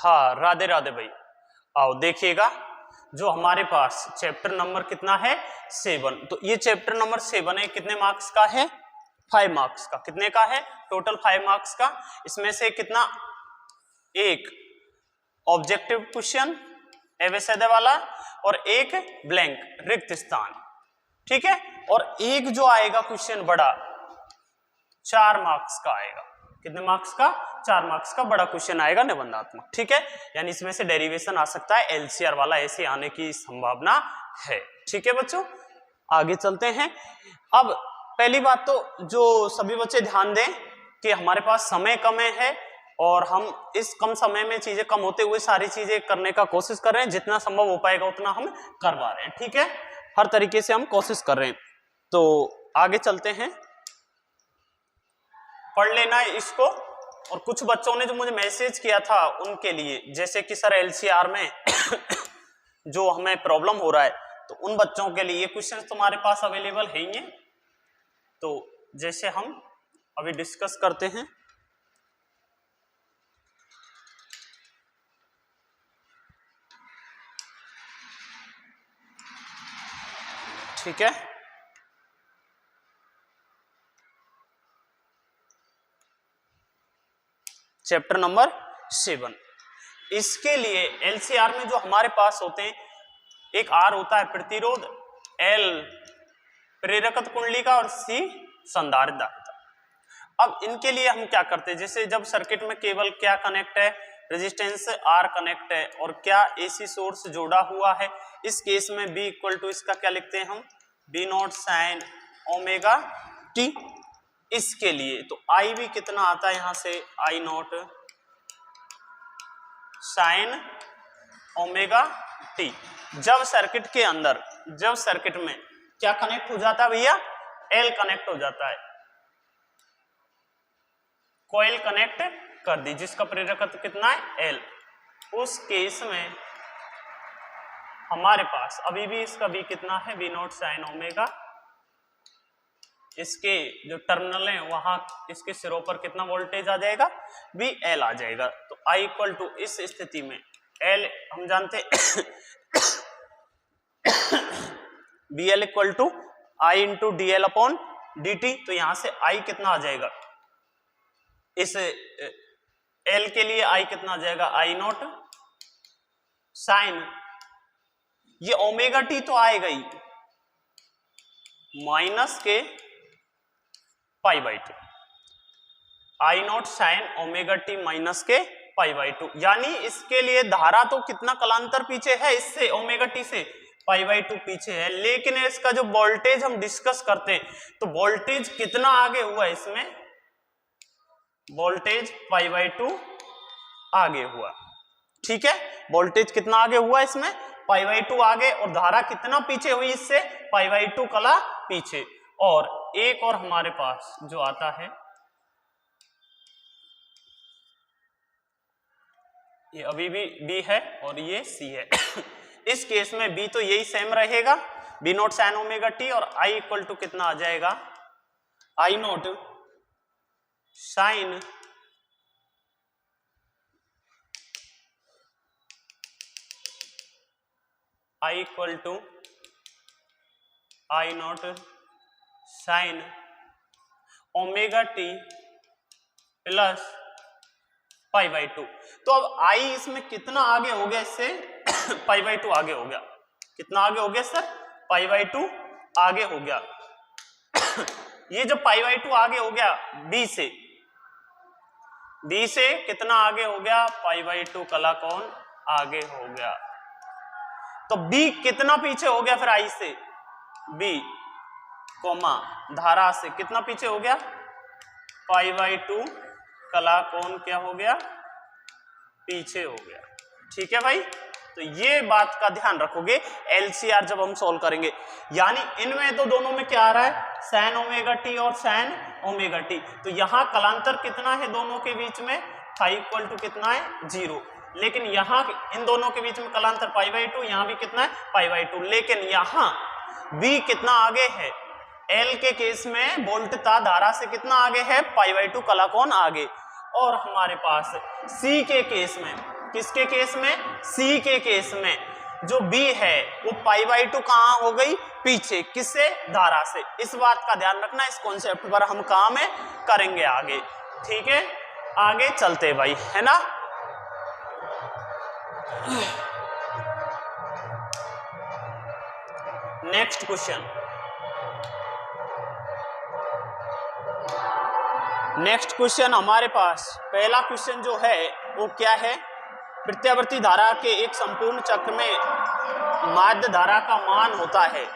हाँ राधे राधे भाई। आओ देखिएगा, जो हमारे पास चैप्टर नंबर कितना है 7, तो ये चैप्टर नंबर 7 है, कितने मार्क्स का है 5 मार्क्स का। कितने का है टोटल 5 मार्क्स का। इसमें से कितना, एक ऑब्जेक्टिव क्वेश्चन एवं वाला और एक ब्लैंक रिक्त स्थान, ठीक है। और एक जो आएगा क्वेश्चन बड़ा 4 मार्क्स का आएगा। कितने मार्क्स का 4 मार्क्स का बड़ा क्वेश्चन आएगा निबंधात्मक, ठीक है। यानी इसमें से डेरिवेशन आ सकता है, एलसीआर वाला ऐसे आने की संभावना है, ठीक है बच्चों। आगे चलते हैं। अब पहली बात तो जो सभी बच्चे ध्यान दें कि हमारे पास समय कम है और हम इस कम समय में चीजें कम होते हुए सारी चीजें करने का कोशिश कर रहे हैं, जितना संभव हो पाएगा उतना हम करवा रहे हैं, ठीक है। हर तरीके से हम कोशिश कर रहे हैं। तो आगे चलते हैं, पढ़ लेना है इसको। और कुछ बच्चों ने जो मुझे मैसेज किया था उनके लिए, जैसे कि सर एलसीआर में जो हमें प्रॉब्लम हो रहा है, तो उन बच्चों के लिए ये क्वेश्चन तुम्हारे पास अवेलेबल है ही है। तो जैसे हम अभी डिस्कस करते हैं, ठीक है। चैप्टर नंबर 7, इसके लिए एलसीआर में जो हमारे पास होते हैं, एक आर होता है प्रतिरोध, एल प्रेरकत्व कुंडली का और सी संधारित्र। अब इनके लिए हम क्या करते हैं, जैसे जब सर्किट में केवल क्या कनेक्ट है, रेजिस्टेंस आर कनेक्ट है और क्या एसी सोर्स जोड़ा हुआ है, इस केस में बी इक्वल टू इसका क्या लिखते हैं हम, B not sine omega T. इसके लिए तो आई भी कितना आता है, यहां से आई नॉट साइन ओमेगा टी। जब सर्किट के अंदर, जब सर्किट में क्या कनेक्ट हो जाता है भैया, एल कनेक्ट हो जाता है, कॉइल कनेक्ट कर दी जिसका प्रेरकत्व कितना है एल, उस केस में हमारे पास अभी भी इसका भी कितना है, बी नॉट साइन ओमेगा। इसके जो टर्मिनल हैं वहां इसके सिरों पर कितना वोल्टेज आ जाएगा, बी एल आ जाएगा। तो आई इक्वल टू, इस स्थिति में एल हम जानते B L equal to I into D L upon D T. तो यहां से आई कितना आ जाएगा, इस एल के लिए आई कितना आ जाएगा, आई नॉट साइन, ये ओमेगा टी तो आएगा ही, माइनस के पाई by 2, I not sine omega T minus के पाई बाई 2। यानी इसके लिए धारा तो कितना कलांतर पीछे है इससे, ओमेगा टी से पाई बाई 2 पीछे है, लेकिन इसका जो वोल्टेज हम डिस्कस करते हैं, तो वोल्टेज कितना आगे हुआ इसमें, वोल्टेज पाई बाई 2 आगे हुआ, ठीक है। वोल्टेज कितना आगे हुआ इसमें, पाई बाई 2 आगे, और धारा कितना पीछे हुई इससे, पाई बाई 2 कला पीछे। और एक और हमारे पास जो आता है, ये अभी भी बी है और ये सी है। इस केस में बी तो यही सेम रहेगा, B not sine omega T, और आई इक्वल टू कितना आ जाएगा, I not sine I equal to I not sine omega T plus pi by 2। तो अब आई इसमें कितना आगे हो गया इससे, पाई बाई 2 आगे हो गया। कितना आगे हो गया सर, पाई बाई 2 आगे हो गया। ये जब पाई बाई 2 आगे हो गया बी से, बी से कितना आगे हो गया, पाई बाई 2 कला कौन आगे हो गया। तो बी कितना पीछे हो गया फिर आई से, बी कोमा धारा से कितना पीछे हो गया, पाई बाई 2 कला कौन क्या हो गया, पीछे हो गया, ठीक है भाई। तो ये बात का ध्यान रखोगे एलसीआर जब हम सॉल्व करेंगे। यानी इनमें तो दोनों में क्या आ रहा है, साइन ओमेगा टी और साइन ओमेगा टी। तो यहां कलांतर कितना है दोनों के बीच में, फाई इक्वल टू कितना है 0। लेकिन यहाँ इन दोनों के बीच में कलांतर पाई बाई 2, यहाँ भी कितना है पाई बाई 2। लेकिन यहाँ बी कितना आगे है, एल के केस में वोल्टता धारा से कितना आगे है, पाई बाई 2 कला कोण आगे। और हमारे पास सी के केस में किसके केस में? सी के केस में। जो बी है वो π/2 कहाँ हो गई? पीछे। किससे? धारा से। इस बात का ध्यान रखना, इस कॉन्सेप्ट पर हम काम में करेंगे आगे। ठीक है, आगे चलते भाई, है ना। नेक्स्ट क्वेश्चन, नेक्स्ट क्वेश्चन हमारे पास पहला क्वेश्चन जो है वो क्या है? प्रत्यावर्ती धारा के एक संपूर्ण चक्र में माध्य धारा का मान होता है,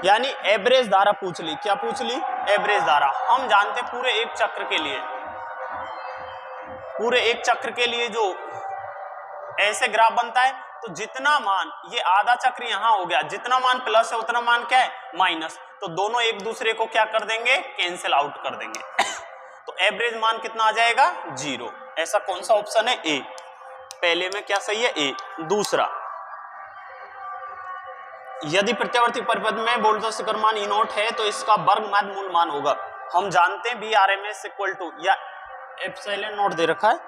यानी एवरेज धारा पूछ ली। क्या पूछ ली? एवरेज धारा। हम जानते पूरे एक चक्र के लिए, पूरे एक चक्र के लिए जो ऐसे ग्राफ बनता है, तो जितना मान, ये आधा चक्र यहां हो गया, जितना मान प्लस है उतना मान क्या है? माइनस। तो दोनों एक दूसरे को क्या कर देंगे? कैंसिल आउट कर देंगे। तो एवरेज मान कितना आ जाएगा? 0। ऐसा कौन सा ऑप्शन है? ए। पहले में क्या सही है? ए। दूसरा, यदि प्रत्यावर्ती परिपथ में वोल्टेज शिखर मान E0 है तो इसका वर्ग माध्य मूल मान होगा। हम जानते हैं Vrms इक्वल टू, या एप्सिलॉन नॉट दे रखा है,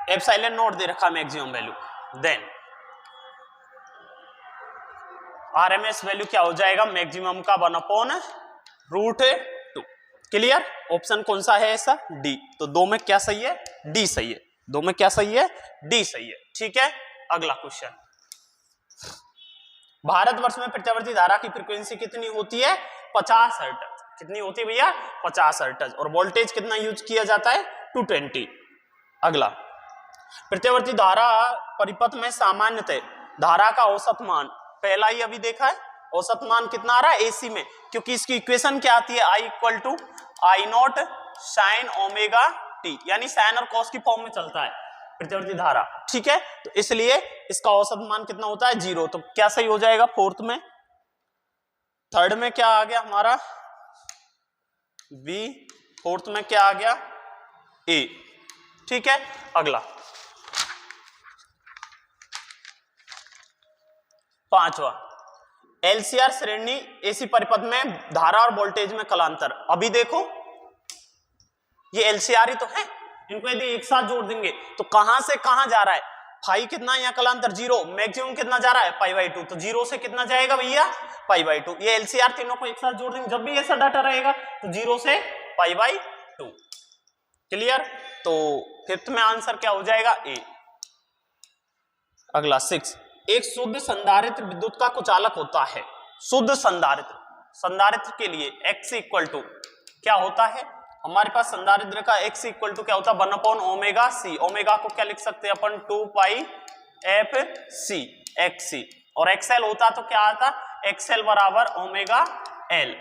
एप्सिलॉन नॉट दे रखा maximum value, then RMS value क्या हो जाएगा? मैक्सिमम का 1/√2। क्लियर? ऑप्शन कौन सा है ऐसा? डी। तो दो में क्या सही है? डी सही है। दो में क्या सही है? डी सही है। ठीक है, अगला क्वेश्चन, भारतवर्ष में प्रत्यावर्ती धारा की फ्रीक्वेंसी कितनी होती है? 50 हर्ट्ज। कितनी होती है भैया? 50 हर्ट्ज। और वोल्टेज कितना यूज किया जाता है? 220। अगला, प्रत्यावर्ती धारा परिपथ में सामान्यतः धारा का औसत मान, पहला ही अभी देखा है, औसत मान कितना आ रहा है? एसी में, क्योंकि इसकी इक्वेशन क्या आती है? I = I0 sin ωt, यानी साइन और कॉस की फॉर्म में चलता है प्रत्यावर्ती धारा। ठीक है, तो इसलिए इसका औसत मान कितना होता है? 0। तो क्या सही हो जाएगा? फोर्थ में। थर्ड में क्या आ गया हमारा? बी। फोर्थ में क्या आ गया? ए। ठीक है, अगला, पांचवा, LCR श्रेणी एसी परिपथ में धारा और वोल्टेज में कलांतर। अभी देखो ये LCR ही तो है, इनको यदि एक साथ जोड़ देंगे तो कहां से कहां जा रहा है? फाई कितना है यहाँ? कलांतर 0। मैक्सिमम कितना जा रहा है? π/2। तो 0 से कितना जाएगा भैया? π/2। ये LCR तीनों को एक साथ जोड़ देंगे, जब भी ऐसा डाटा रहेगा तो 0 से π/2। क्लियर? तो फिफ्थ में आंसर क्या हो जाएगा? ए। अगला 6, एक शुद्ध संधारित्र विद्युत का कुचालक होता है। शुद्ध संधारित्र, संधारित्र के लिए x = क्या होता है? हमारे पास संधारित्र का x = क्या होता है? 1/ωc। ओमेगा को क्या लिख सकते हैं अपन? 2πfc xc। और xl होता तो क्या आता? xl = ωl।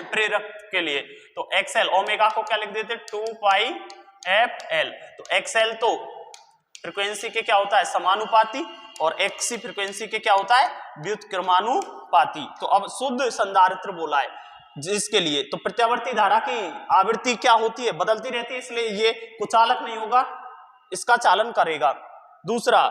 प्रेरक के लिए तो xl, ओमेगा को क्या लिख देते? 2πfl। तो xl तो फ्रीक्वेंसी के क्या होता है? समानुपाती, और xc फ्रीक्वेंसी के क्या होता है? व्युत्क्रमानुपाती। तो अब शुद्ध संधारित्र बोला है जिसके लिए, तो प्रत्यावर्ती धारा की आवृत्ति क्या होती है? बदलती रहती है, इसलिए ये कुचालक नहीं होगा, इसका चालन करेगा। दूसरा,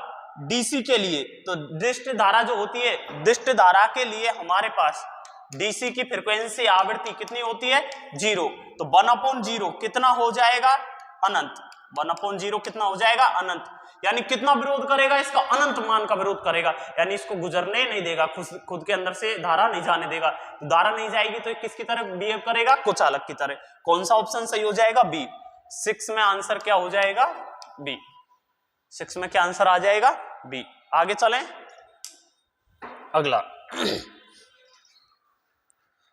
डीसी के लिए, तो दिष्ट धारा जो होती है, दिष्ट धारा के लिए हमारे पास डीसी की फ्रीक्वेंसी आवृत्ति कितनी होती है? 0। तो 1/0 कितना हो जाएगा? अनंत। 1/0 कितना हो जाएगा? अनंत। यानी कितना विरोध करेगा? इसका अनंत मान का विरोध करेगा, यानी इसको गुजरने नहीं देगा, खुद के अंदर से धारा नहीं जाने देगा। तो धारा नहीं जाएगी तो किसकी तरह बिहेव करेगा? कुचालक की तरह। कौन सा ऑप्शन सही हो जाएगा? बी। 6 में आंसर क्या हो जाएगा? बी। 6 में क्या आंसर आ जाएगा? बी। आगे चलें, अगला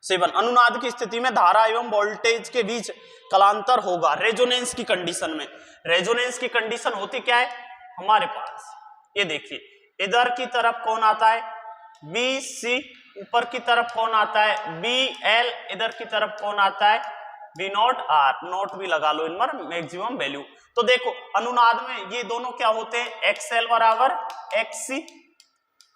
7, अनुनाद की स्थिति में धारा एवं वोल्टेज के बीच कलांतर होगा रेजोनेंस की कंडीशन में। रेजोनेंस की कंडीशन होती क्या है हमारे पास? ये देखिए, इधर की तरफ कौन आता है? B C. ऊपर की तरफ कौन आता है? B L. इधर की तरफ कौन आता है? B not are. नोट भी लगा लो इन पर, मैक्सिमम वैल्यू। तो देखो अनुनाद में ये दोनों क्या होते हैं? एक्सएल बराबर एक्ससी।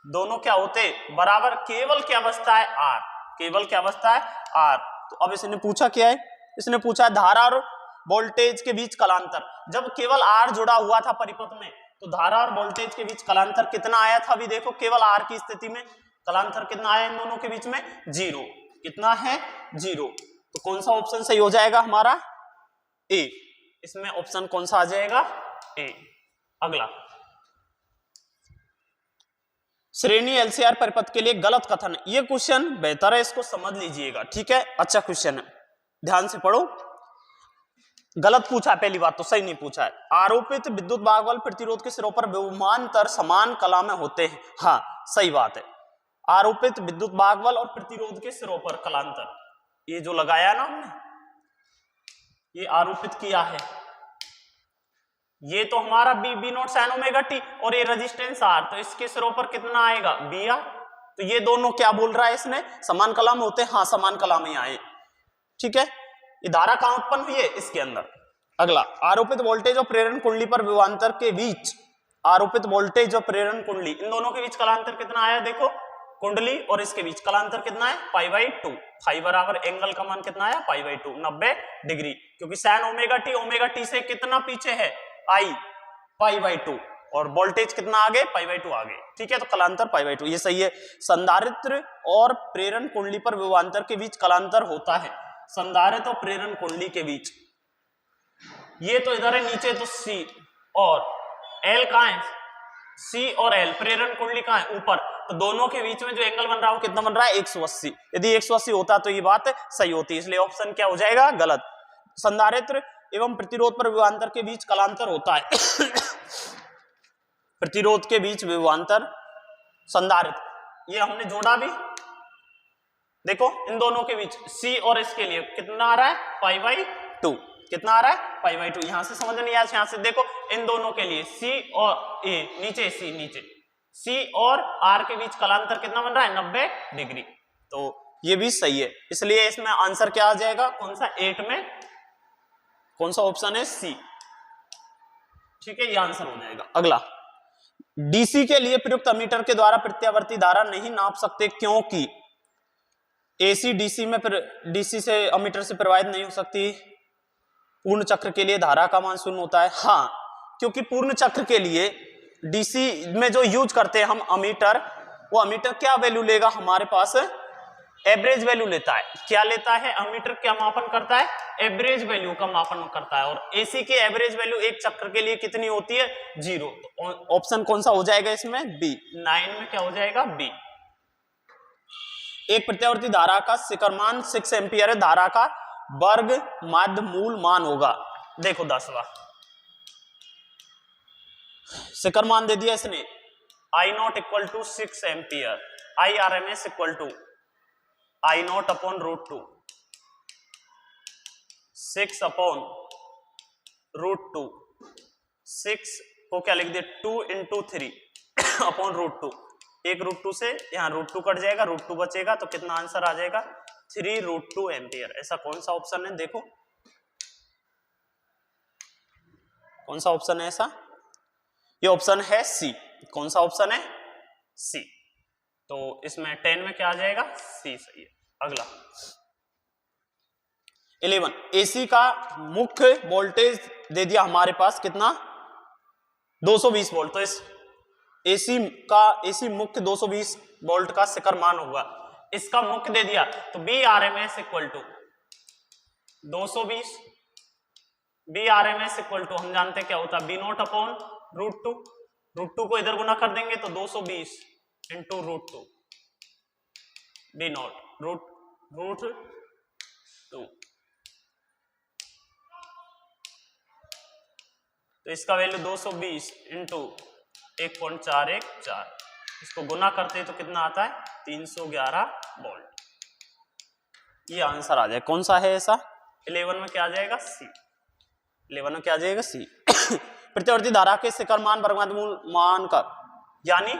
दोनों क्या होते हैं? बराबर। केवल क्या अवस्था है? आर। केवल क्या अवस्था है? आर। तो अब इसने पूछा क्या है? इसने पूछा धारा और वोल्टेज के बीच कलांतर। जब केवल आर जुड़ा हुआ था परिपथ में तो धारा और वोल्टेज के बीच कलांतर कितना आया था? अभी देखो केवल आर की स्थिति में कलांतर कितना आया इन दोनों के बीच में? 0। कितना है 0। तो कौन सा ऑप्शन सही हो जाएगा हमारा ए। इसमें ऑप्शन कौन सा आ जाएगा ए। अगला श्रेणी एलसीआर परिपथ के लिए गलत कथन। ये क्वेश्चन बेहतर है इसको समझ लीजिएगा, ठीक है, अच्छा क्वेश्चन है, ध्यान से पढ़ो। गलत पूछा है, पहली बात तो सही नहीं पूछा है। आरोपित विद्युत भागबल प्रतिरोध के सिरों पर विभवांतर समान कला में होते हैं। हाँ सही बात है, आरोपित विद्युत भागबल और प्रतिरोध के सिरों पर कलांतर, ये जो लगाया ना हमने, ये आरोपित किया है, ये तो हमारा B not sine omega T और ये रेजिस्टेंस आर, तो इसके सिरों पर कितना आएगा बी आर। तो ये दोनों क्या बोल रहा है इसने, समान कला में होते हैं। हाँ समान कला में आए, ठीक है। ये धारा कहां उत्पन्न हुई है, इसके अंदर। अगला आरोपित वोल्टेज और प्रेरण कुंडली पर विभवांतर के बीच, आरोपित वोल्टेज और प्रेरण कुंडली इन दोनों के बीच कलांतर कितना आया, देखो कुंडली और इसके बीच कलांतर कितना है π/2। फाई बराबर एंगल का मान कितना आया π/2, 90 डिग्री, क्योंकि साइन ओमेगा टी से कितना पीछे है आई π/2 और वोल्टेज कितना आगे π/2 आगे, ठीक है। तो कलांतर π/2 ये सही है। संधारित्र और प्रेरण कुंडली पर विभवांतर के बीच कलांतर होता है, संधारित्र और प्रेरण कुंडली के बीच। ये तो इधर है नीचे, तो सी और एल कहां है, सी और एल, प्रेरण कुंडली कहां है ऊपर, तो दोनों के बीच में जो एंगल बन रहा है वो कितना बन रहा है 180। यदि 180 होता तो ये बात सही होती, इसलिए ऑप्शन क्या हो जाएगा गलत। संधारित्र एवं प्रतिरोध पर विभवांतर के बीच कलांतर होता है प्रतिरोध के बीच विभवांतर, संधारित्र ये हमने जोड़ा भी, देखो इन दोनों के बीच सी और इसके लिए कितना आ रहा है π/2, कितना आ रहा है π/2। यहां से समझ नहीं आया, यहां से देखो इन दोनों के लिए सी और ए, नीचे सी, नीचे सी और आर के बीच कलांतर कितना बन रहा है 90 डिग्री। तो ये भी सही है, इसलिए इसमें आंसर क्या आ जाएगा, कौन सा 8 में कौन सा ऑप्शन है सी, ठीक है, ये आंसर हो जाएगा। अगला डीसी के लिए प्रयुक्त अमीटर के द्वारा प्रत्यावर्ती धारा नहीं नाप सकते क्योंकि एसी डीसी में डीसी से अमीटर से प्रवाहित नहीं हो सकती, पूर्ण चक्र के लिए धारा का मान 0 होता है। हाँ, क्योंकि पूर्ण चक्र के लिए डीसी में जो यूज करते हैं हम अमीटर, वो अमीटर क्या वैल्यू लेगा, हमारे पास एवरेज वैल्यू लेता है। क्या लेता है अमीटर, क्या मापन करता है, एवरेज वैल्यू का मापन करता है। और एसी की एवरेज वैल्यू एक चक्र के लिए कितनी होती है 0। तो ऑप्शन कौन सा हो जाएगा इसमें बी, 9 में क्या हो जाएगा बी। एक प्रत्यावर्ती धारा का शिखर मान 6 एम्पियर है, धारा का वर्ग माध्य मूल मान होगा, देखो 10वां शिखर मान दे दिया इसने, I0 equal to 6 ampere, IRMS equal to I0 upon √2, 6 upon √2, 6 को क्या लिख दिया 2 इंटू 3 अपॉन √2, एक √2 से यहाँ √2 कट जाएगा, √2 बचेगा, तो कितना आंसर आ जाएगा 3√2 एम्पियर। ऐसा कौन सा ऑप्शन है, देखो कौन सा ऑप्शन है ऐसा, ये ऑप्शन है सी। कौन सा ऑप्शन है सी, तो इसमें 10 में क्या आ जाएगा सी, सही है। अगला 11 एसी का मुख्य वोल्टेज दे दिया हमारे पास कितना 220 वोल्ट, तो इस एसी मुख्य 220 वोल्ट का शिखर मान होगा, इसका मुख्य दे दिया, तो B RMS equal to 220, B RMS equal to हम जानते क्या होता है B0 अपॉन √2 को इधर गुना कर देंगे तो 220 इंटू √2 B0 √2, तो इसका वैल्यू 220 इंटू 1.414, इसको गुना करते हैं तो कितना आता है 311 वोल्ट, ये आंसर आ जाए। कौन सा है ऐसा 11 में क्या आ जाएगा सी, 11 में क्या आ जाएगा सी। प्रत्यावर्ती धारा के शिखर मान वर्गमूल मूल मान का, यानी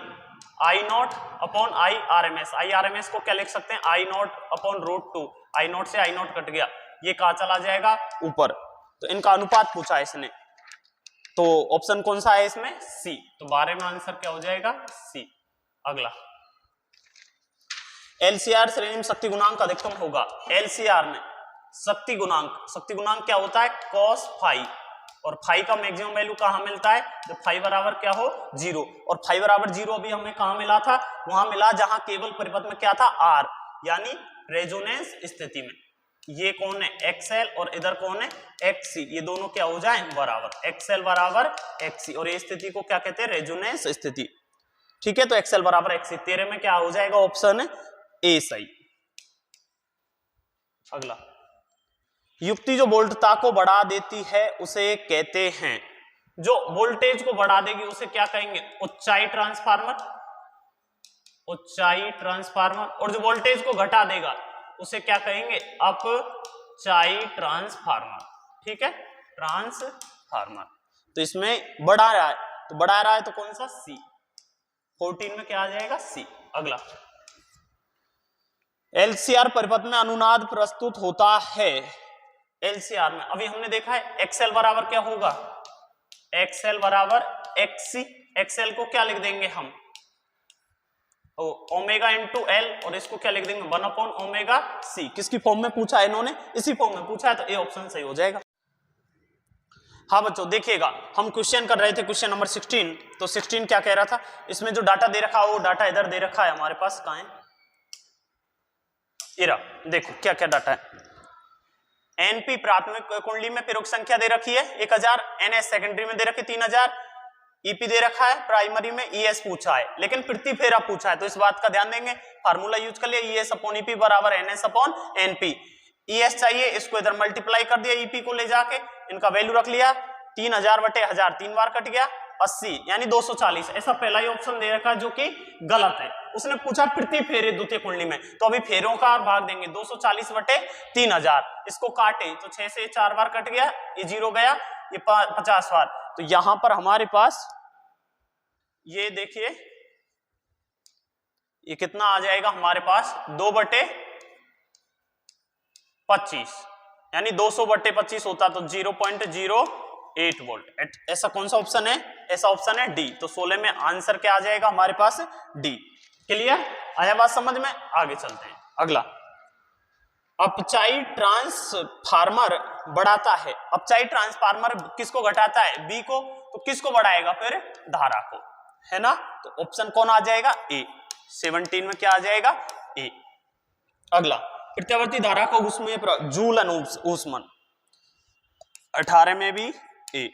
I0 अपॉन IRMS को क्या लिख सकते हैं I0 अपॉन √2, I0 से I0 कट गया, ये कहां चला जाएगा ऊपर, तो इनका अनुपात पूछा है इसने, तो ऑप्शन कौन सा है इसमें सी, तो 12 में आंसर क्या हो जाएगा सी। अगला एलसीआर श्रेणी में शक्ति गुणांक अधिकतम होगा, एलसीआर में शक्ति गुणांक क्या होता है cos फाई, और फाई का मैक्सिमम वैल्यू कहां मिलता है जब फाई बराबर क्या हो 0, और फाई बराबर 0 अभी हमें कहां मिला था, वहां मिला जहां केवल परिपथ में क्या था R, यानी रेजोनेंस स्थिति में ये कौन है XL और इधर कौन है XC, ये दोनों क्या हो जाए बराबर, XL बराबर XC, और ये स्थिति को क्या कहते हैं रेजोनेंस स्थिति। ठीक है, तो XL बराबर XC, तेरे में क्या हो जाएगा ऑप्शन ए सही। अगला, युक्ति जो वोल्टता को बढ़ा देती है उसे कहते हैं, जो वोल्टेज को बढ़ा देगी उसे क्या कहेंगे ऊंचाई ट्रांसफार्मर, ऊंचाई ट्रांसफार्मर, और जो वोल्टेज को घटा देगा उसे क्या कहेंगे अपचाई ट्रांसफार्मर। ठीक है, ट्रांसफार्मर। तो इसमें बढ़ा रहा है, तो बढ़ा रहा है तो कौन सा सी, 14 में क्या आ जाएगा सी। अगला, एलसीआर परिपथ में अनुनाद प्रस्तुत होता है। एलसीआर में अभी हमने देखा है एक्सएल बराबर क्या होगा, एक्सएल बराबर एक्सी, एक्सएल को क्या लिख देंगे हम ओमेगा इंटू एल, और इसको क्या लिख देंगे 1 अपॉन ओमेगा सी। किसकी फॉर्म में पूछा है इन्होंने, इसी फॉर्म में पूछा है, तो ए ऑप्शन सही हो जाएगा। हाँ बच्चों देखिएगा, हम क्वेश्चन कर रहे थे क्वेश्चन नंबर 16, तो 16 क्या कह रहा था, इसमें जो डाटा दे रखा है वो डाटा इधर दे रखा है हमारे पास, कहाँ है इरा, देखो क्या क्या डाटा है। एनपी प्राथमिक कुंडली में प्रयोग संख्या दे रखी है 1000, एनएस सेकेंडरी में दे रखी 3000, ईपी दे रखा है, प्राइमरी में ईएस पूछा है, लेकिन प्रति फेरा पूछा है, तो इस बात का ध्यान देंगे, फार्मूला यूज कर लिया ईएस अपॉन ईपी बराबर एनएस अपॉन एनपी। ईएस चाहिए, इसको इधर मल्टीप्लाई कर दिया ईपी को ले जाके, इनका वैल्यू रख लिया 3000 बटे 1000, 3 बार कट गया 80 यानी 240, ऐसा पहला ही ऑप्शन दे रखा है जो कि गलत है। उसने पूछा प्रति फेरे द्वितीय कुंडली में, तो अभी फेरों का भाग देंगे 240 बटे 3000, इसको काटे तो 6 से 4 बार कट गया, ये 0 गया, ये 50 बार, तो यहां पर हमारे पास ये देखिए ये कितना आ जाएगा हमारे पास 2 बटे 25 यानी 200 बटे 25 होता तो 0.08 वोल्ट। ऐसा कौन सा ऑप्शन है, ऐसा ऑप्शन है डी। तो 16 में आंसर क्या आ जाएगा हमारे पास डी। क्लियर, आया बात समझ में, आगे चलते हैं। अगला, अपचाई ट्रांसफार्मर बढ़ाता है, अपचाई ट्रांसफार्मर किसको घटाता है बी को, तो किसको बढ़ाएगा फिर धारा को, है ना, तो ऑप्शन कौन आ जाएगा ए। 17 में क्या आ जाएगा ए। अगला, प्रत्यावर्ती धारा को उसमें जूल ऊष्मन, 18 में भी ए।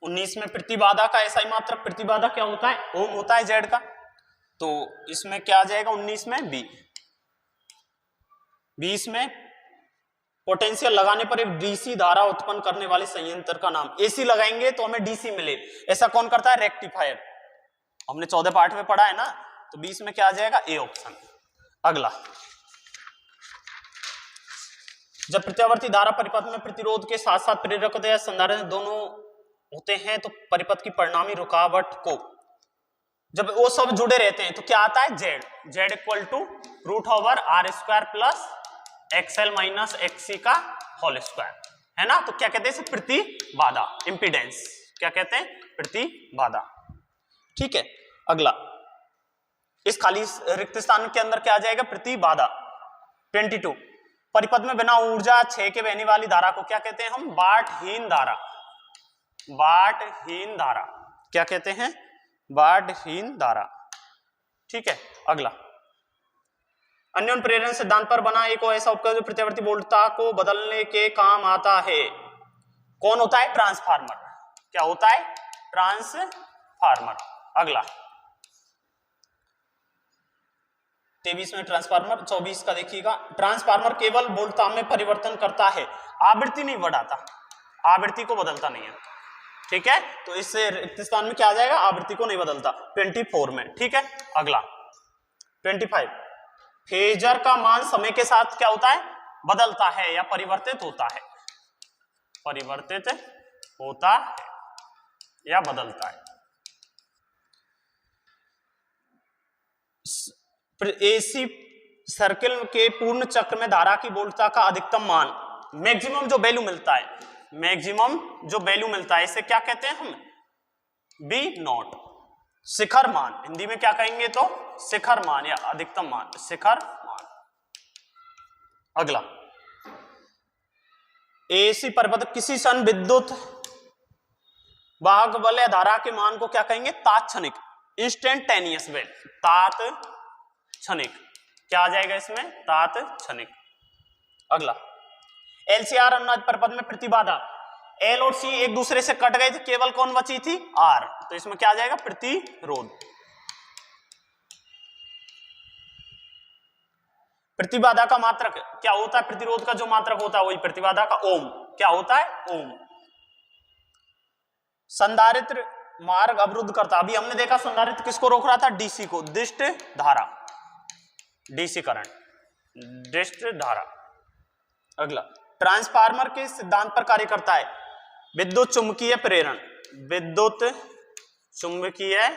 19 में प्रतिबाधा का ऐसा ही मात्र, प्रतिबाधा क्या होता है ओम होता है जेड का, तो इसमें क्या आ जाएगा 19 में बी। 20 में पोटेंशियल लगाने पर एक डीसी धारा उत्पन्न करने वाले संयंत्र का नाम, एसी लगाएंगे तो हमें डीसी मिले, ऐसा कौन करता है रेक्टिफायर, हमने 14 पार्ट में पढ़ा है ना, तो 20 में क्या आ जाएगा ए ऑप्शन। अगला, जब प्रत्यावर्ती धारा परिपथ में प्रतिरोध के साथ साथ प्रेरकता या संधारण दोनों होते हैं तो परिपथ की परिणामी रुकावट को, जब वो सब जुड़े रहते हैं तो क्या आता है Z, Z equal to √r² plus XL minus XC का होल स्क्वायर, है ना, तो क्या कहते हैं इसे प्रतिबाधा, इंपीडेंस, क्या कहते हैं प्रतिबाधा। ठीक है, अगला, इस खाली रिक्त स्थान के अंदर क्या आ जाएगा प्रतिबाधा। 22, परिपथ में बिना ऊर्जा 6 के बहने वाली धारा को क्या कहते हैं हम बाटहीन धारा, बाटहीन धारा क्या कहते हैं बाटहीन धारा। ठीक है, अगला, अन्योन प्रेरण सिद्धांत पर बना एक ऐसा उपकरण जो प्रत्यावर्ती वोल्टता को बदलने के काम आता है, कौन होता है ट्रांसफार्मर, क्या होता है ट्रांसफार्मर। अगला, 23 में ट्रांसफार्मर, 24 का देखिएगा, ट्रांसफार्मर केवल वोल्टता में परिवर्तन करता है, आवृत्ति नहीं बढ़ाता, आवृत्ति को बदलता नहीं है। ठीक है, तो इस रिक्त स्थान में क्या आ जाएगा आवृत्ति को नहीं बदलता 24 में। ठीक है, अगला 25, फेजर का मान समय के साथ क्या होता है बदलता है या परिवर्तित होता है, परिवर्तित होता है या बदलता है। एसी सर्किल के पूर्ण चक्र में धारा की वोल्टता का अधिकतम मान, मैक्सिमम जो वैल्यू मिलता है, मैक्सिमम जो वैल्यू मिलता है इसे क्या कहते हैं हम बी नॉट, शिखर मान, हिंदी में क्या कहेंगे तो शिखर मान या अधिकतम मान, शिखर मान। अगला, एसी परिपथ किसी सन विद्युत वाहक बल या धारा के मान को क्या कहेंगे तात्क्षणिक, इंस्टेंटेनियस वैल्यू, तात्क्षणिक क्या आ जाएगा इसमें, तात्क्षणिक। अगला, एलसीआर अनुनाद परिपथ में प्रतिबाधा, एल और सी एक दूसरे से कट गए थे, केवल कौन बची थी, आर, तो इसमें क्या आ जाएगा, प्रतिरोध। प्रतिबाधा का मात्रक क्या होता है, प्रतिरोध का जो मात्रक होता है वही प्रतिबाधा का ओम, क्या होता है, ओम। संधारित्र मार्ग अवरुद्ध करता, अभी हमने देखा संधारित्र किसको रोक रहा था, डीसी को, दिष्ट धारा, डीसी करंट, दिष्ट धारा। अगला, ट्रांसफार्मर के सिद्धांत पर कार्य करता है, विद्युत चुंबकीय प्रेरण, विद्युत चुंबकीय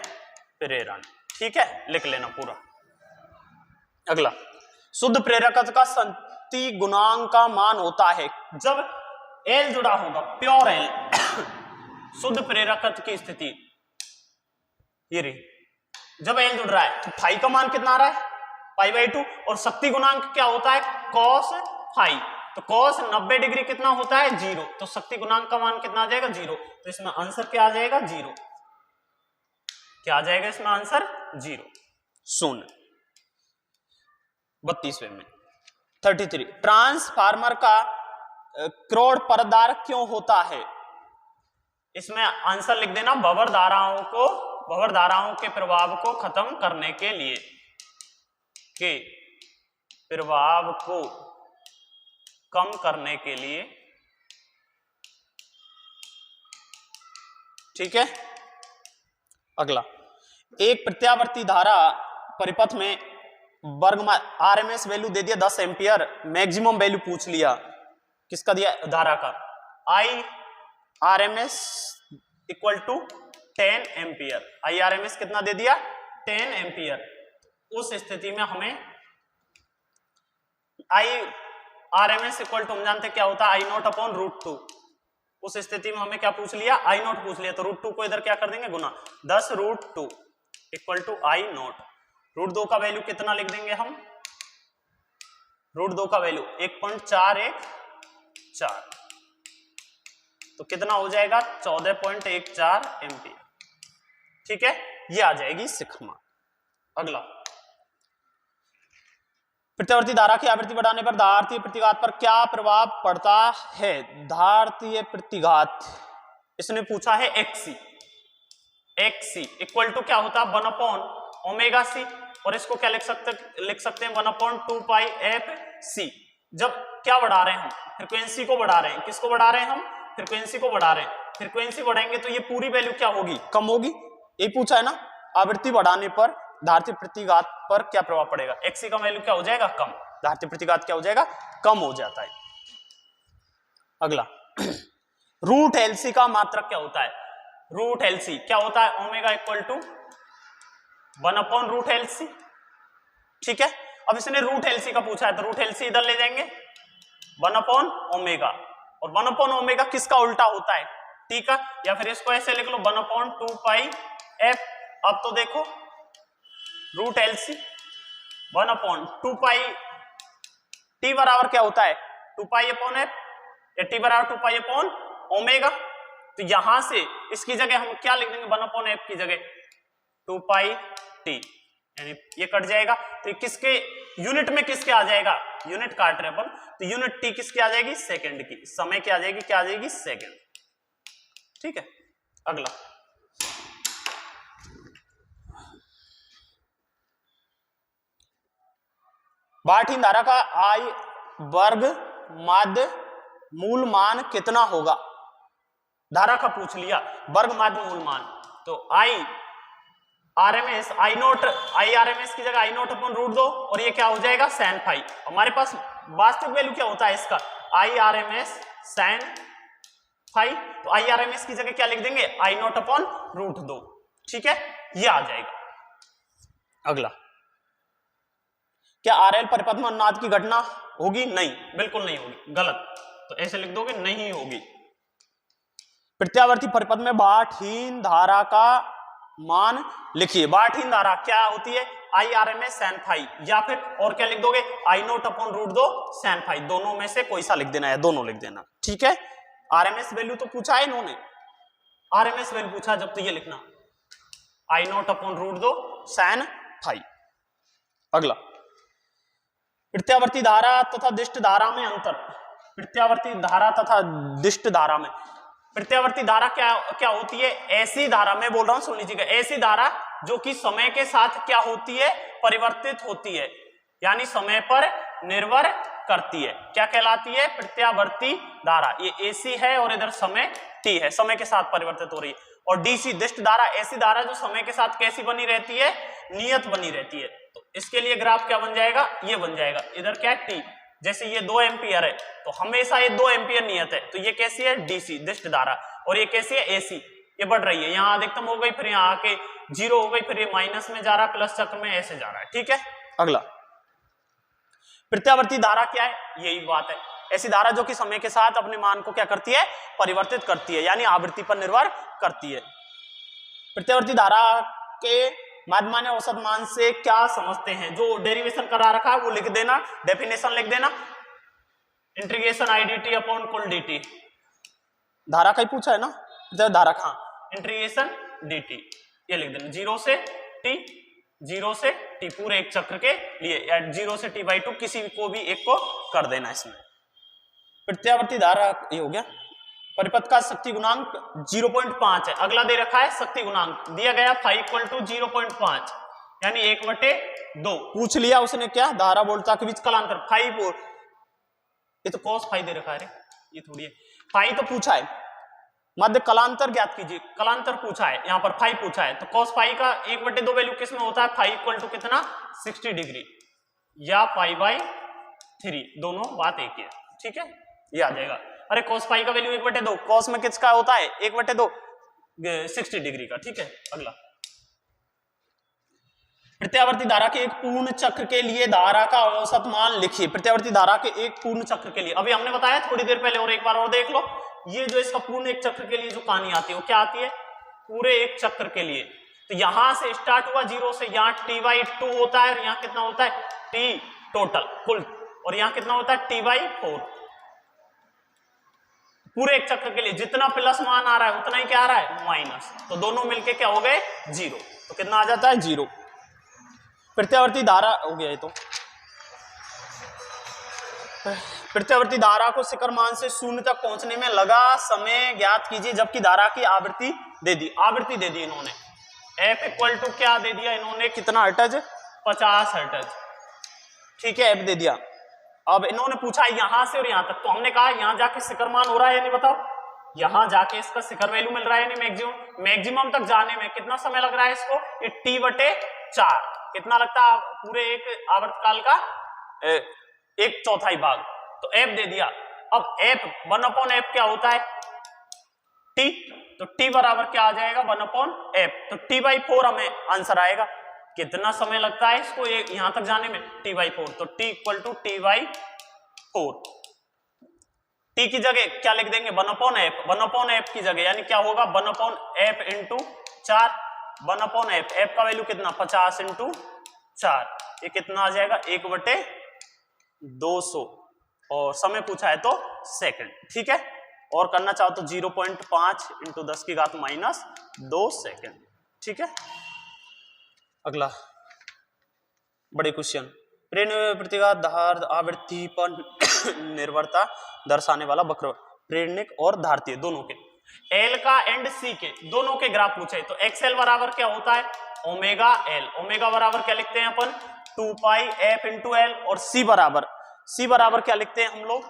प्रेरण, ठीक है, लिख लेना पूरा। अगला, शुद्ध प्रेरकत्व का संति गुणांक का मान होता है जब एल जुड़ा होगा, प्योर एल, शुद्ध प्रेरकत्व की स्थिति ये रही, जब एल जुड़ रहा है तो फाई का मान कितना आ रहा है, π/2, और शक्ति गुणांक क्या होता है, cos फाई, तो cos 90 डिग्री कितना होता है, 0, तो शक्ति गुणांक का मान कितना आ जाएगा, 0, तो इसमें आंसर क्या आ जाएगा, 0, क्या आ जाएगा इसमें आंसर, 0, शून्य। 32वें में 33, ट्रांसफार्मर का क्रोड़ परतदार क्यों होता है, इसमें आंसर लिख देना, भंवर धाराओं के प्रभाव को खत्म करने के लिए, के प्रभाव को कम करने के लिए, ठीक है। अगला, एक प्रत्यावर्ती धारा परिपथ में वर्ग आरएमएस वैल्यू दे दिया 10 एम्पियर, मैक्सिमम वैल्यू पूछ लिया, किसका दिया, धारा का, I RMS equal to 10 ampere, I RMS कितना दे दिया, 10 एम्पियर। उस स्थिति में हमें आई आरएमएस इक्वल टू, हम जानते क्या होता है, आई नॉट अपॉन √2, उस स्थिति में हमें क्या पूछ लिया, आई नॉट पूछ लिया, तो √2 को इधर क्या कर देंगे, गुना, 10√2 इक्वल टू आई नॉट, √2 का वैल्यू कितना लिख देंगे हम, √2 का वैल्यू 1.414, तो कितना हो जाएगा, 14.14 एम्पियर, ठीक है, ये आ जाएगी सिग्मा। अगला, प्रत्यावर्ती धारा की आवृत्ति बढ़ाने पर धारतीय प्रतिघात पर क्या प्रभाव पड़ता है, धारतीय प्रतिघात, इसने पूछा है XC इक्वल टू क्या होता है, 1/ω/c, और इसको क्या लिख सकते हैं, 1/2πfc। जब क्या बढ़ा रहे हैं हम, फ्रीक्वेंसी को बढ़ा रहे हैं, किसको बढ़ा रहे हैं हम, फ्रीक्वेंसी को बढ़ा रहे हैं, फ्रीक्वेंसी बढ़ाएंगे तो ये पूरी वैल्यू क्या होगी, कम होगी, ये पूछा है ना, आवृत्ति बढ़ाने पर धारतीय प्रतिघात पर क्या प्रभाव पड़ेगा, XC का वैल्यू क्या हो जाएगा, कम, धारतीय प्रतिघात क्या हो जाएगा, कम हो जाता है। अगला, √LC का मात्रक क्या होता है, √LC क्या होता है, ओमेगा इक्वल टू 1/√LC, ठीक है। अब इसने √LC का पूछा है तो √LC इधर ले जाएंगे, 1/ω, और 1/ω किसका उल्टा होता है, T का, या फिर इसको ऐसे लिख लो 1/2πf। अब तो देखो √LC 1/2π, T बराबर क्या होता है, 2π/f, या T बराबर 2π/ω, तो यहां से इसकी जगह हम क्या लिख देंगे, 1/f की जगह 2πt, यानी ये कट जाएगा, तो किसके यूनिट में किसके आ जाएगा, यूनिट काट रहे अपन, तो यूनिट T किसकी आ जाएगी, सेकंड की, समय क्या आ जाएगी, क्या आ जाएगी, सेकंड, ठीक है। अगला, बाल्टीन धारा का आई वर्ग माध्य मूल मान कितना होगा, धारा का पूछ लिया, वर्ग माध्य मूल मान, तो आई आरएमएस, आई नोट, आई आरएमएस की जगह आई नोट अपन √2, और ये क्या हो जाएगा, sin फाई। हमारे पास वास्तविक वैल्यू क्या होता है इसका, आई आरएमएस sin फाई, तो आई आरएमएस की जगह क्या लिख देंगे, आई नोट अपन √2, ठीक है, ये आ जाएगा। अगला, क्या आरएल परिपथ में अनुनाद की घटना होगी, नहीं, बिल्कुल नहीं होगी, गलत, तो ऐसे लिख दोगे, नहीं होगी। प्रत्यावर्ती परिपथ में बाल्टीन धारा का मान लिखिए, बाल्टीन धारा क्या होती है, आई आरएमएस sin फाई, या फिर और क्या लिख दोगे, आई नोट अपन √2 sin फाई, दोनों में से कोई सा लिख देना है, दोनों लिख देना, ठीक है। आरएमएस वैल्यू तो पूछा है इन्होंने, आरएमएस वैल्यू पूछा जब, तो ये लिखना आई नोट अपन √2 sin फाई। अगला, प्रत्यावर्ती धारा तथा दिष्ट धारा में अंतर। प्रत्यावर्ती धारा तथा दिष्ट धारा में, प्रत्यावर्ती धारा क्या क्या होती है? ऐसी धारा, मैं बोल रहा हूं सुन लीजिएगा, ऐसी धारा जो कि समय के साथ क्या होती है? परिवर्तित होती है, यानी समय पर निर्भर करती है। क्या कहलाती है? प्रत्यावर्ती धारा। ये एसी है और इधर समय टी है, समय के साथ परिवर्तित हो रही है। और डीसी दिष्ट धारा, ऐसी धारा जो समय के साथ कैसी बनी रहती है? नियत बनी रहती है। तो इसके लिए ग्राफ क्या बन जाएगा? ये बन जाएगा। इधर क्या है? टी। जैसे ये 2 एम्पियर है तो हमेशा ये 2 एम्पियर नियत है, तो ये कैसी है? डीसी दिष्ट धारा। और ये कैसी है? एसी। ये बढ़ रही है, यहाँ अधिकतम हो गई, फिर यहाँ आके 0 हो गई, फिर ये माइनस में जा रहा है, प्लस चक्र में ऐसे जा रहा है। ठीक है, अगला प्रत्यावर्ती धारा क्या है? यही बात है, ऐसी धारा जो कि समय के साथ अपने मान को क्या करती है? परिवर्तित करती है, यानी आवृत्ति पर निर्भर करती है। प्रत्यावर्ती धारा के माध्य औसत मान से क्या समझते हैं? जो डेरिवेशन करा रखा है वो लिख देना, डेफिनेशन लिख देना, integration I D T upon कुल डी टी। धारा का ही पूछा है ना, जब धारा का इंटीग्रेशन डी टी, ये लिख देना 0 से टी, 0 से टी पूरे एक चक्र के लिए, या 0 से t/2 किसी को भी एक को कर देना। इसमें प्रत्यावर्ती धारा ये हो गया। परिपथ का शक्ति गुणांक 0.5 है। अगला दे रखा है शक्ति गुणांक, दिया गया फाई इक्वल टू 0.5 यानी 1/2 पूछ लिया उसने क्या? धारा वोल्टता के बीच कलांतर फाई, ये तो cos फाई दे रखा है रे, ये थोड़ी है। फाई तो पूछा है, मध्य कलांतर ज्ञात कीजिए, कलांतर पूछा है, यहाँ पर फाई पूछा है। तो cos फाई का 1/2 वैल्यू किस में होता है? फाई इक्वल टू कितना? 60 डिग्री या पाई/3, दोनों बात एक ही है। ठीक है, ये आ जाएगा। अरे cos फाई का वैल्यू 1/2, cos में किसका होता है? 1/2 60 डिग्री का। ठीक है, अगला प्रत्यावर्ती धारा के एक पूर्ण चक्र के लिए धारा का औसत मान लिखिए। प्रत्यावर्ती धारा के एक पूर्ण चक्र के लिए, अभी हमने बताया थोड़ी देर पहले, और एक बार और देख लो। ये जो इसका पूर्ण एक चक्र के लिए जो कहानी आती है वो क्या आती है? पूरे एक चक्र के लिए। तो यहां से स्टार्ट हुआ 0 से, यहाँ t/2 होता है, और यहाँ कितना होता है? t टोटल कुल, और यहाँ कितना होता है? t/4। पूरे एक चक्र के लिए जितना प्लस मान आ रहा है उतना ही क्या आ रहा है? माइनस। तो दोनों मिलके क्या हो गए? 0। तो कितना आ जाता है? 0। प्रत्यावर्ती धारा हो गया ये तो। प्रत्यावर्ती धारा को शिखर मान से 0 तक पहुंचने में लगा समय ज्ञात कीजिए, जबकि धारा की आवृत्ति दे दी, आवृत्ति दे दी इन्होंने। F इक्वल टू क्या दे दिया इन्होंने? कितना हर्ट्ज? 50 हर्ट्ज। ठीक है, F दे दिया। अब इन्होंने पूछा यहां से और यहां तक, तो हमने कहा यहां जाके शिखर मान हो रहा है या नहीं? बताओ, यहां जाके इसका शिखर वैल्यू मिल रहा है या नहीं? मैक्सिमम, मैक्सिमम तक जाने में कितना समय लग रहा है इसको? ये t/4 कितना लगता है? पूरे एक आवर्तकाल का 1/4 भाग। तो F दे दिया। अब F 1/f क्या होता है? T, तो T बराबर क्या आ जाएगा? 1/f। तो t/4 हमें आंसर आएगा। कितना समय लगता है इसको यहां तक जाने में? t/4। तो t equal to t/4। t की जगह क्या लिख देंगे? 1/f। 1/f की जगह यानी क्या होगा? 1/f into 4, 1/f। f का वैल्यू कितना? 50 इंटू 4, ये कितना आ जाएगा? 1/200। और समय पूछा है तो सेकंड। ठीक है, और करना चाहो तो 0.5 इंटू 10 की घात -2 सेकंड। ठीक है, अगला बड़े क्वेश्चन। प्रेरणिक प्रतिघात धार आवृत्ति पर निर्भरता दर्शाने वाला वक्र, प्रेरणिक और धारतीय दोनों के, L का एंड C के दोनों के ग्राफ पूछे। तो XL बराबर क्या होता है? Omega L। ओमेगा बराबर क्या लिखते हैं अपन? 2πf into L। और C बराबर क्या लिखते हैं हम लोग?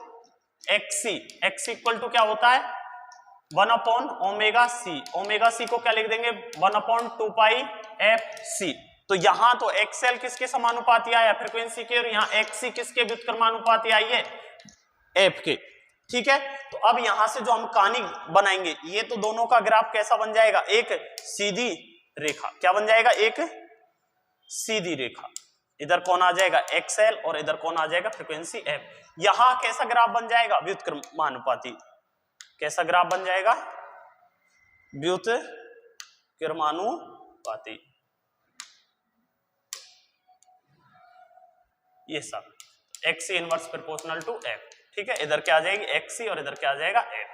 XC। XC इक्वल टू क्या होता है? 1/ओमेगा C। ओमेगा C को क्या लिख देंगे? 1/2πfc। तो यहां तो XL किसके समानुपाती आया? फ्रीक्वेंसी के। और यहाँ XC किसके व्युत्क्रमानुपाती आई है? F के। ठीक है, तो अब यहां से जो हम कहानी बनाएंगे, ये तो दोनों का ग्राफ कैसा बन जाएगा? एक सीधी रेखा। क्या बन जाएगा? एक सीधी रेखा। इधर कौन आ जाएगा? XL, और इधर कौन आ जाएगा? Frequency F। यहां कैसा ग्राफ बन जाएगा? व्युत्क्रमानुपाती। कैसा ग्राफ बन जाएगा? व्युत्क्रमानुपाती। ये सब XC inverse proportional to F। ठीक है, इधर क्या आ जाएगी? XC, और इधर क्या आ जाएगा? F।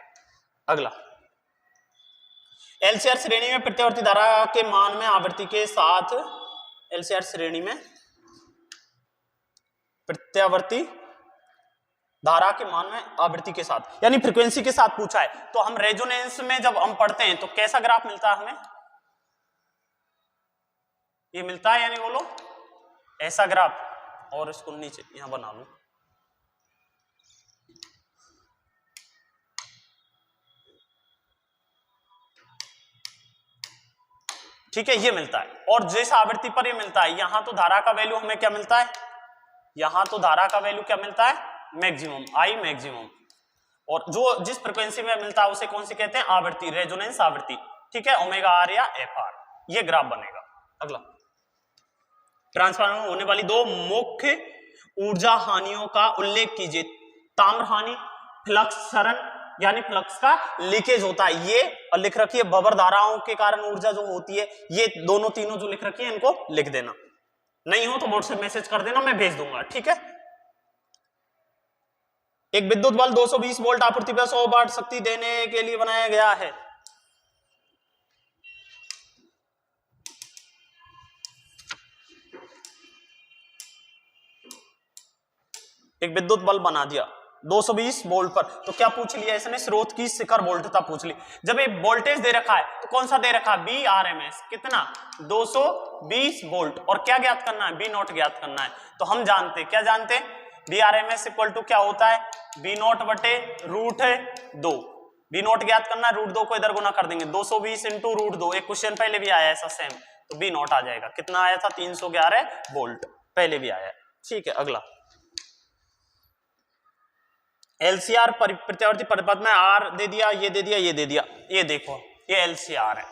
अगला, LCR श्रेणी में प्रत्यावर्ती धारा के मान में आवृत्ति के साथ, LCR श्रेणी में प्रत्यावर्ती धारा के मान में आवृत्ति के साथ यानी फ्रीक्वेंसी के साथ पूछा है। तो हम रेजोनेंस में जब हम पढ़ते हैं तो कैसा ग्राफ मिलता है हमें, ये मिलता है यानी बोलो ऐसा ग्राफ, और इसको नीचे यहां बना लो, ठीक है, ये मिलता है। और जिस आवृत्ति पर ये मिलता है, यहां तो धारा का वैल्यू हमें क्या मिलता है, यहां तो धारा का वैल्यू क्या मिलता है, मैक्सिमम, आई मैक्सिमम। और जो जिस फ्रीक्वेंसी में मिलता है उसे कौन सी कहते हैं, आवृत्ति, रेजोनेंस आवृत्ति, ठीक है, ओमेगा आर या एफ आर, ये ग्राफ बनेगा। अगला, ट्रांसफार्मर में होने वाली दो मुख्य ऊर्जा हानियों का उल्लेख कीजिए। ताम्र हानि, फ्लक्स क्षरण यानी फ्लक्स का लीकेज होता है, ये और लिख रखिए बबर धाराओं के कारण ऊर्जा जो होती है, ये दोनों तीनों जो लिख रखी है इनको लिख देना, नहीं हो तो व्हाट्सएप मैसेज कर देना, मैं भेज दूंगा, ठीक है। एक विद्युत बल 220 वोल्ट आपूर्ति पर 100 वाट शक्ति देने के लिए बनाया गया है। एक विद्युत बल बना दिया 220 वोल्ट पर, तो क्या पूछ लिया इसने, स्रोत की शिखर वोल्टता पूछ ली। जब ये वोल्टेज दे रखा है तो कौन सा दे रखा है, बी आर एम एस, कितना 220 वोल्ट, और क्या ज्ञात करना है, बी नॉट ज्ञात करना है। तो हम जानते, क्या जानते हैं, B R M S equal to क्या होता है, बी नॉट बटे रूट है 2, बी नॉट ज्ञात करना है, रूट 2 को इधर गुना कर देंगे, 220 इंटू रूट 2, एक क्वेश्चन पहले भी आया ऐसा सेम, तो बी नॉट आ जाएगा, कितना आया था 311 वोल्ट, पहले भी आया, ठीक है। अगला, एलसीआर प्रत्यावर्ती परिपथ में आर दे दिया, ये दे दिया, ये दे दिया, ये देखो ये एलसीआर है,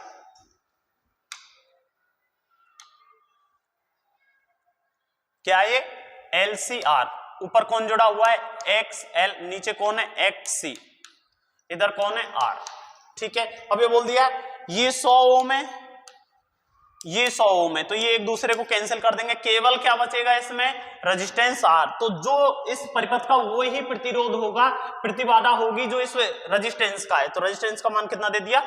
क्या ये एलसीआर, ऊपर कौन जुड़ा हुआ है, एक्स एल, नीचे कौन है, एक्स सी, इधर कौन है, आर, ठीक है। अब ये बोल दिया ये 100 ओम है, ये 100 ओम है, तो ये एक दूसरे को कैंसिल कर देंगे, केवल क्या बचेगा इसमें, रेजिस्टेंस आर। तो जो इस परिपथ का वो ही प्रतिरोध होगा, प्रतिबाधा होगी जो इस रेजिस्टेंस का है, तो रेजिस्टेंस का मान कितना दे दिया,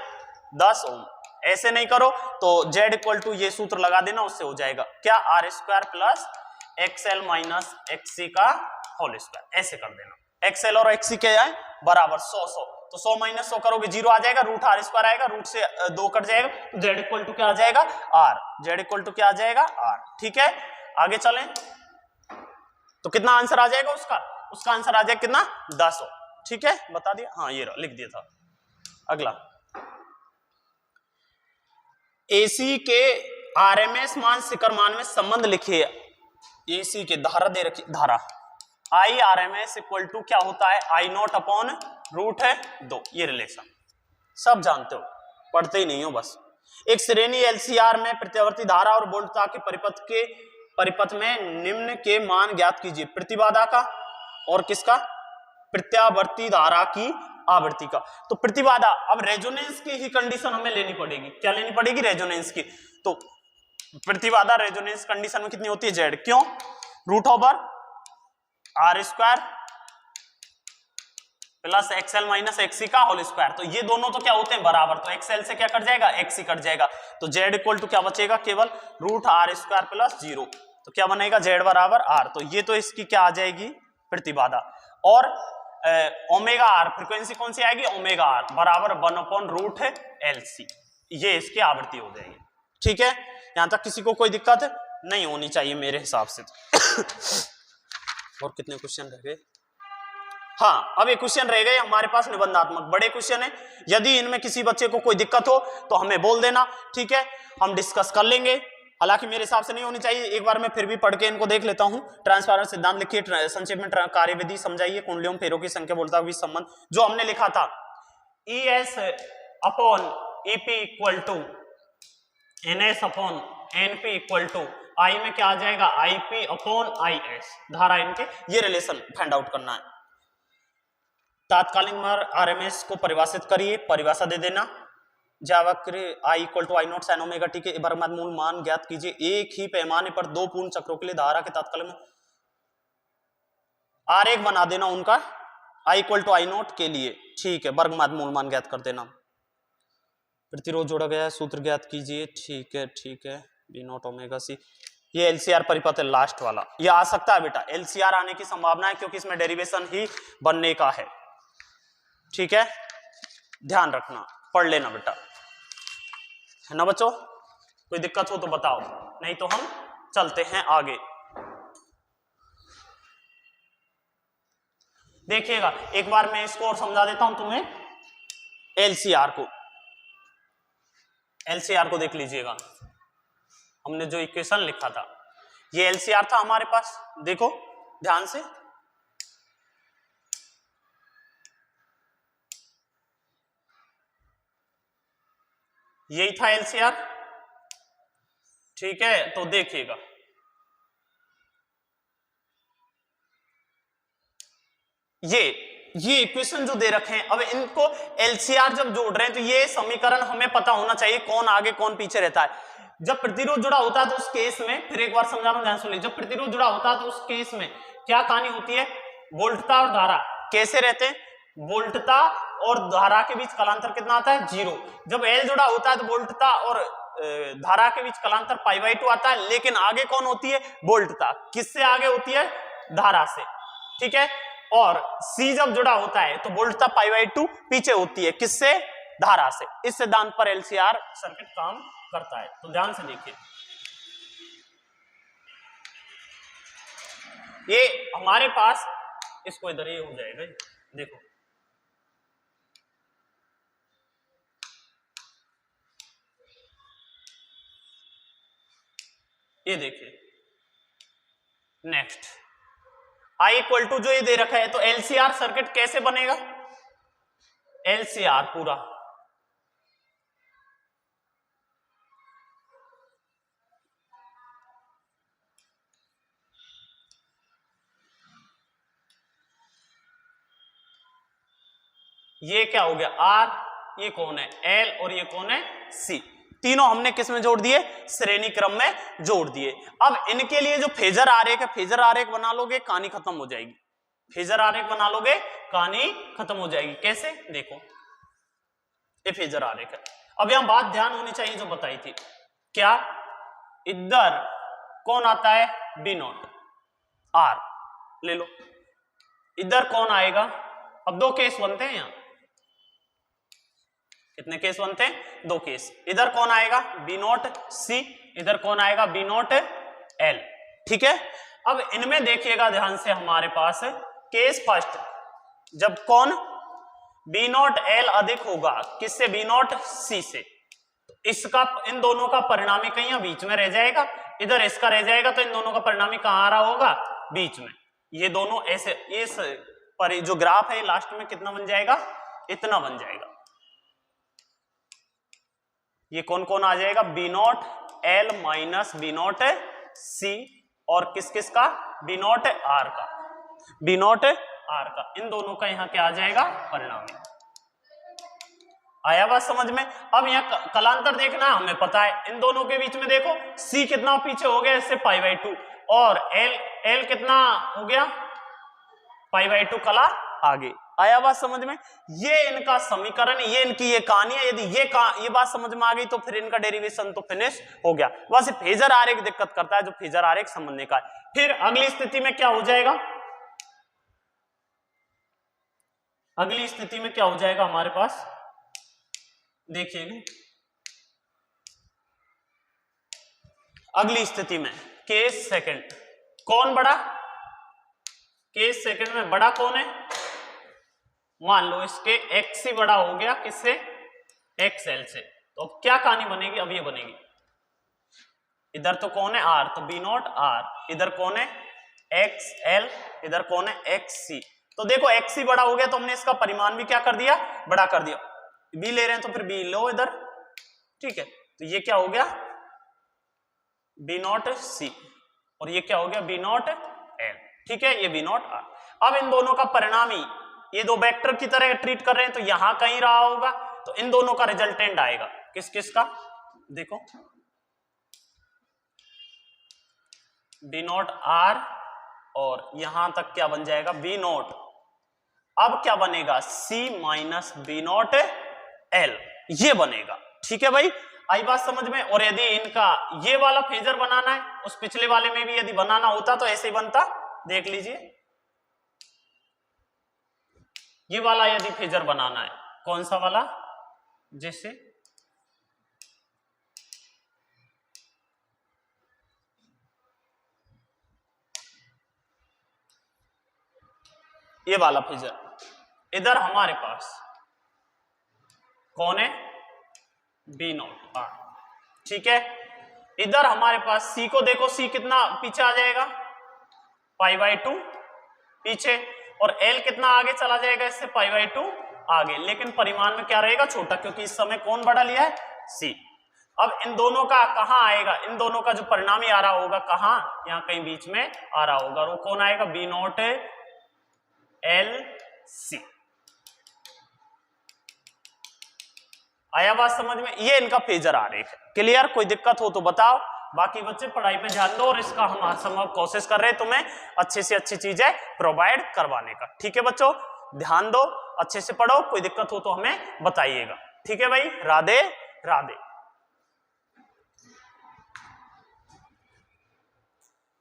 10 ओम। ऐसे नहीं करो तो Z इक्वल टू ये सूत्र लगा देना, उससे हो जाएगा क्या, R square plus XL minus XC का होल स्क्वायर, ऐसे कर देना। एक्सएल और एक्ससी क्या है, बराबर 100 तो 100 माइनस 100 करोगे 0 आ जाएगा, रूट आर स्क्वायर आएगा, रूट से 2 कट जाएगा, तो Z इक्वल टू क्या आ जाएगा, आर, Z इक्वल टू क्या आ जाएगा, आर, ठीक है। आगे चलें तो कितना आंसर आ जाएगा उसका आंसर आ जाएगा कितना, 10 ओम, ठीक है, बता दिया, हाँ ये लिख दिया था। अगला, एसी के आरएमएस मान शिखर मान में संबंध लिखिए। एसी के धारा दे रखी, धारा I R M S equal to क्या होता है, आई नॉट अपॉन रूट है 2, ये रिलेशन सब जानते हो, पढ़ते ही नहीं हो बस। एक श्रेणी एलसीआर में प्रत्यावर्ती धारा और वोल्टता के परिपथ में निम्न के मान ज्ञात कीजिए, प्रतिबाधा का और किसका, प्रत्यावर्ती धारा की आवृत्ति का। तो प्रतिबाधा, अब रेजोनेंस की ही कंडीशन हमें लेनी पड़ेगी, क्या लेनी पड़ेगी, रेजोनेंस की। तो प्रतिबाधा रेजोनेंस कंडीशन में कितनी होती है, जेड, क्यों, root over R square plus XL minus XC का होल स्क्वायर। तो ये दोनों तो क्या होते हैं, बराबर, तो एक्सएल से क्या कट जाएगा, एक्सी कट जाएगा, तो जेड इक्वल टू क्या बचेगा, केवल रूट आर स्क्वायर प्लस 0, तो क्या बनेगा, जेड बराबर आर। तो ये तो इसकी क्या आ जाएगी, प्रतिबाधा। और ओमेगा आर, फ्रीक्वेंसी कौन सी आएगी, ओमेगा आर बराबर 1/रूट है एलसी, ये इसकी आवृत्ति हो जाएगी, ठीक है। यहां तक किसी को कोई दिक्कत नहीं होनी चाहिए मेरे हिसाब से तो। और कितने क्वेश्चन रह गए, हाँ अब ये क्वेश्चन रह गए हमारे पास निबंधात्मक, बड़े क्वेश्चन है, यदि इनमें किसी बच्चे को कोई दिक्कत हो तो हमें बोल देना, ठीक है, हम डिस्कस कर लेंगे। हालांकि मेरे हिसाब से नहीं होनी चाहिए, एक बार मैं फिर भी पढ़ के इनको देख लेता हूं। ट्रांसफार्मर सिद्धांत लिखिए, संक्षेप में कार्यविधि समझाइए, कुंडलियों फेरों की संख्या वोल्टता के बीच संबंध जो हमने लिखा था, ES upon EP equal to NS upon NP equal to I में क्या आ जाएगा, IP अपॉन IS, धारा इनके, ये रिलेशन फाइंड आउट करना है। तात्कालिक मान RMS को परिभाषित करिए, परिभाषा दे देना, जावक्र I equal to I naught sine omega T के वर्गमूल मूल मान ज्ञात कीजिए। एक ही पैमाने पर 2 पूर्ण चक्रों के लिए धारा के तात्कालिक मान आरेख बना देना उनका, I equal to I naught के लिए, ठीक है, वर्गमूल मूल मान ज्ञात कर देना। प्रतिरोध जोड़ा गया है, सूत्र ज्ञात कीजिए, ठीक है, V नॉट ओमेगा सी, ये एलसीआर परिपथ है लास्ट वाला, ये आ सकता है बेटा, एलसीआर आने की संभावना है क्योंकि इसमें डेरिवेशन ही बनने का है। ठीक है, ध्यान रखना, पढ़ लेना बेटा, है ना बच्चों। कोई दिक्कत हो तो बताओ, नहीं तो हम चलते हैं आगे। देखिएगा एक बार मैं इसको और समझा देता हूं तुम्हें, एलसीआर को देख लीजिएगा, हमने जो इक्वेशन लिखा था ये एलसीआर था हमारे पास, देखो ध्यान से, यही था एलसीआर। ठीक है, तो देखिएगा ये इक्वेशन जो दे रखे हैं, अब इनको एलसीआर जब जोड़ रहे हैं तो ये समीकरण हमें पता होना चाहिए कौन आगे कौन पीछे रहता है। जब प्रतिरोध जुड़ा होता है तो उस केस में, फिर एक बार समझा रहा हूं, ध्यान सुनिए, जब प्रतिरोध जुड़ा होता है तो उस केस में क्या कहानी होती है, वोल्टता और धारा कैसे रहते हैं, वोल्टता और धारा के बीच कलांतर कितना आता है, 0। जब एल जुड़ा होता है तो वोल्टता और धारा के बीच कलांतर π/2 आता है, लेकिन आगे कौन होती है, वोल्टता, किससे आगे होती है, धारा से। ठीक है, और C जब जुड़ा होता है तो वोल्टता π/2 पीछे होती है, किससे, धारा से। इस सिद्धांत पर एलसीआर सर्किट काम करता है, तो ध्यान से देखिए, ये हमारे पास, इसको इधर ये हो जाएगा, देखो ये देखिए, नेक्स्ट I इक्वल टू जो ये दे रखा है, तो एलसीआर सर्किट कैसे बनेगा, एलसीआर पूरा ये क्या हो गया, R, ये कौन है L, और ये कौन है C, तीनों हमने किस में जोड़ दिए, श्रेणी क्रम में जोड़ दिए। अब इनके लिए जो फेजर आरेख है, फेजर आरेख बना लोगे कहानी खत्म हो जाएगी, फेजर आरेख बना लोगे कहानी खत्म हो जाएगी। कैसे, देखो ये फेजर आरेख है। अब यहां बात ध्यान होनी चाहिए जो बताई थी, क्या, इधर कौन आता है, B0 R ले लो, इधर कौन आएगा, अब दो केस बनते हैं, यहां कितने केस बनते हैं, दो केस, इधर कौन आएगा B0 C, इधर कौन आएगा B0 L। ठीक है, अब इनमें देखिएगा ध्यान से, हमारे पास केस फर्स्ट, जब कौन B0 L अधिक होगा किससे, B0 C से, इसका, इन दोनों का परिणामी कहीं यहां बीच में रह जाएगा, इधर इसका रह जाएगा, तो इन दोनों का परिणामी कहां आ रहा होगा, बीच में। ये दोनों ऐसे, इस पर जो ग्राफ है लास्ट में कितना बन जाएगा, इतना बन जाएगा। ये कौन कौन आ जाएगा, B0 L minus B0 C, और किस किस का, B0 R का, B0 R का, इन दोनों का यहाँ क्या आ जाएगा, परिणामी। आया बात समझ में। अब यहाँ कलांतर देखना हमें पता है, इन दोनों के बीच में देखो C कितना पीछे हो गया, इससे π/2, और L कितना हो गया, π/2 कला आगे। आया बात समझ में, ये इनका समीकरण, ये इनकी ये कहानी है। यदि ये बात समझ में आ गई तो फिर इनका डेरिवेशन तो फिनिश हो गया। बस फेजर आरेख दिक्कत करता है, जो फेजर आरेख समझने का है। फिर अगली स्थिति में क्या हो जाएगा, अगली स्थिति में क्या हो जाएगा हमारे पास, देखिएगा अगली स्थिति में केस सेकंड, कौन बड़ा, केस सेकंड में बड़ा कौन है, मान लो इसके XC बड़ा हो गया किससे, XL से। तो अब क्या कहानी बनेगी, अब ये बनेगी, इधर तो कौन है R, तो B0 R, इधर कौन है XL, इधर कौन है XC। तो देखो XC बड़ा हो गया तो हमने इसका परिमाण भी क्या कर दिया, बड़ा कर दिया। B ले रहे हैं तो फिर B लो इधर, ठीक है। तो ये क्या हो गया B0 C, और ये क्या हो गया B0 L, ठीक है, ये B0 R। अब इन दोनों का परिणामी, ये दो वेक्टर की तरह ट्रीट कर रहे हैं तो यहां कहीं रहा होगा, तो इन दोनों का रिजल्टेंट आएगा किस किस का, देखो B0 R, और यहां तक क्या बन जाएगा B0। अब क्या बनेगा C माइनस B0 L, ये बनेगा, ठीक है भाई। आई बात समझ में। और यदि इनका ये वाला फेजर बनाना है, उस पिछले वाले में भी यदि बनाना होता तो ऐसे ही बनता, देख लीजिए। ये वाला यदि फेजर बनाना है, कौन सा वाला, जैसे ये वाला फेजर, इधर हमारे पास कौन है, B0 R, ठीक है। इधर हमारे पास C को देखो, C कितना पीछे आ जाएगा, π/2 पीछे, और L कितना आगे चला जाएगा इससे, π/2 आगे, लेकिन परिमाण में क्या रहेगा, छोटा, क्योंकि इस समय कौन बड़ा लिया है, C। अब इन दोनों का कहां आएगा, इन दोनों का जो परिणामी आ रहा होगा कहां, यहां कहीं बीच में आ रहा होगा, वो कौन आएगा, B0 LC। आया बात समझ में, ये इनका फेजर आरेख है। क्लियर, कोई दिक्कत हो तो बताओ। बाकी बच्चे पढ़ाई पे ध्यान दो, और इसका हम हर समय कोशिश कर रहे हैं तुम्हें अच्छे से अच्छी चीजें प्रोवाइड करवाने का। ठीक है बच्चों, ध्यान दो, अच्छे से पढ़ो, कोई दिक्कत हो तो हमें बताइएगा। ठीक है भाई, राधे राधे।